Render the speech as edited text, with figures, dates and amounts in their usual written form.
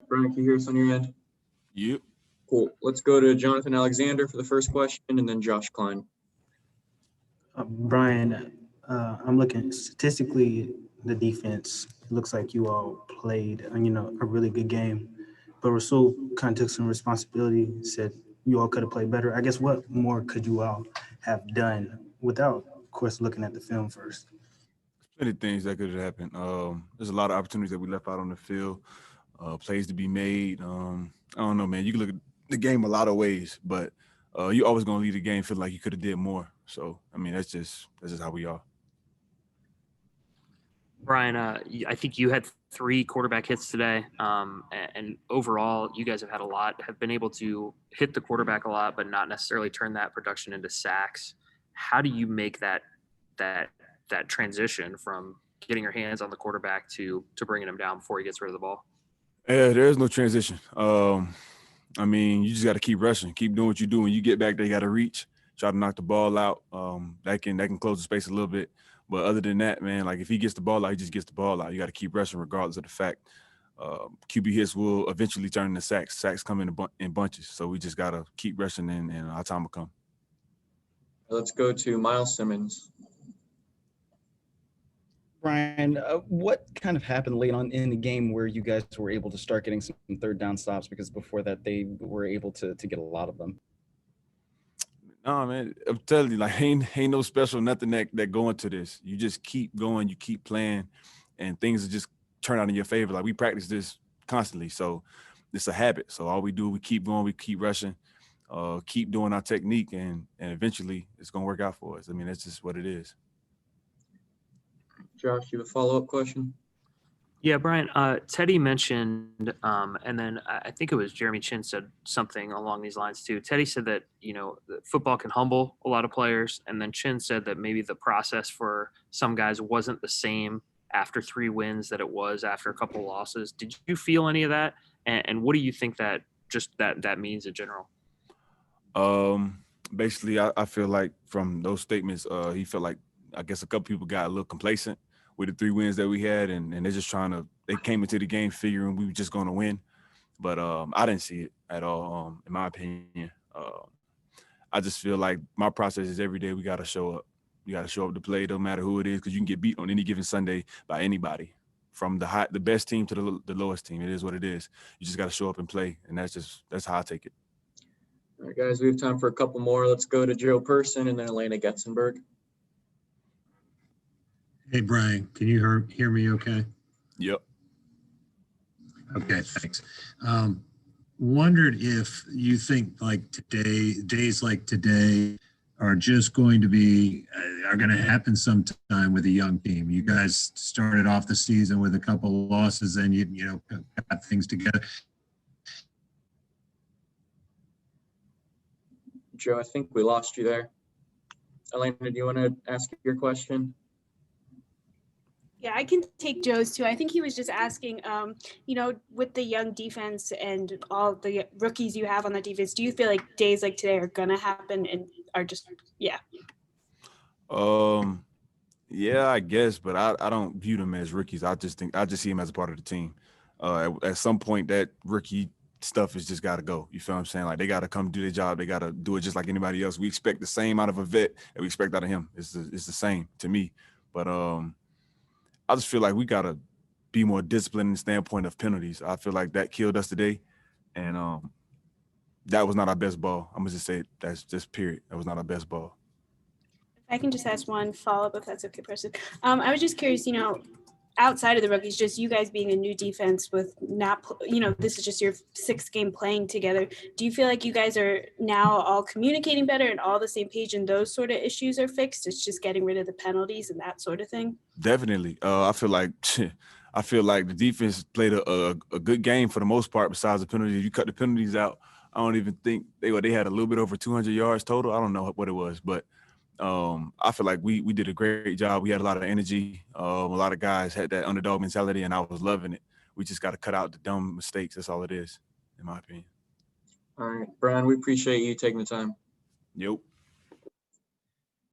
Brian, can you hear us on your end? Yep. Cool. Let's go to Jonathan Alexander for the first question, and then Josh Klein. Brian, I'm looking statistically, the defense looks like you all played, a really good game. But Rasul kind of took some responsibility, said you all could have played better. I guess what more could you all have done without, of course, looking at the film first? Plenty of things that could have happened. There's a lot of opportunities that we left out on the field, plays to be made. I don't know, man. You can look at the game a lot of ways, but you always gonna leave the game feeling like you could have did more. So, I mean, that's just how we are. Brian, I think you had 3 quarterback hits today, and overall, you guys have been able to hit the quarterback a lot, but not necessarily turn that production into sacks. How do you make that transition from getting your hands on the quarterback to bringing him down before he gets rid of the ball? Yeah, there is no transition. I mean, you just got to keep rushing, keep doing what you do. When you get back there, you got to reach, try to knock the ball out. That can close the space a little bit. But other than that, man, like if he gets the ball out, he just gets the ball out. You got to keep rushing regardless of the fact. QB hits will eventually turn into sacks. Sacks come in bunches. So we just got to keep rushing and our time will come. Let's go to Miles Simmons. Brian, what kind of happened late on in the game where you guys were able to start getting some third down stops? Because before that, they were able to get a lot of them. No, man, I'm telling you, like, ain't no special nothing that go into this. You just keep going, you keep playing, and things will just turn out in your favor. Like, we practice this constantly, so it's a habit. So all we do, we keep going, we keep rushing, keep doing our technique, and eventually it's going to work out for us. I mean, that's just what it is. Josh, you have a follow-up question? Yeah, Brian, Teddy mentioned, and then I think it was Jeremy Chin said something along these lines too. Teddy said that, that football can humble a lot of players. And then Chin said that maybe the process for some guys wasn't the same after 3 wins that it was after a couple of losses. Did you feel any of that? And what do you think that means in general? Basically, I feel like from those statements, he felt like, I guess a couple people got a little complacent with the 3 wins that we had, and they're just they came into the game figuring we were just going to win. But I didn't see it at all, in my opinion. I just feel like my process is every day we got to show up. You got to show up to play, no matter who it is, because you can get beat on any given Sunday by anybody, from the best team to the lowest team. It is what it is. You just got to show up and play, and that's how I take it. All right, guys, we have time for a couple more. Let's go to Joe Person and then Elena Getzenberg. Hey, Brian, can you hear me okay? Yep. Okay, thanks. Wondered if you think like days like today are just going to happen sometime with a young team. You guys started off the season with a couple of losses and you got things together. Joe, I think we lost you there. Elena, do you want to ask your question? Yeah, I can take Joe's too. I think he was just asking, with the young defense and all the rookies you have on the defense, do you feel like days like today are going to happen and are just, yeah? Yeah, I guess, but I don't view them as rookies. I just see them as a part of the team. At some point, that rookie stuff has just got to go. You feel what I'm saying? Like, they got to come do their job. They got to do it just like anybody else. We expect the same out of a vet that we expect out of him. It's the same to me. But I just feel like we got to be more disciplined in the standpoint of penalties. I feel like that killed us today, and that was not our best ball. I'm going to just say that's just period. That was not our best ball. If I can just ask one follow-up, if that's okay, Preston. I was just curious, outside of the rookies, just you guys being a new defense with not, this is just your 6th game playing together. Do you feel like you guys are now all communicating better and all the same page and those sort of issues are fixed? It's just getting rid of the penalties and that sort of thing? Definitely. I feel like the defense played a good game for the most part besides the penalties. You cut the penalties out, I don't even think they had a little bit over 200 yards total. I don't know what it was, but I feel like we did a great job. We had a lot of energy. A lot of guys had that underdog mentality, and I was loving it. We just got to cut out the dumb mistakes. That's all it is, in my opinion. All right, Brian, we appreciate you taking the time. Yep.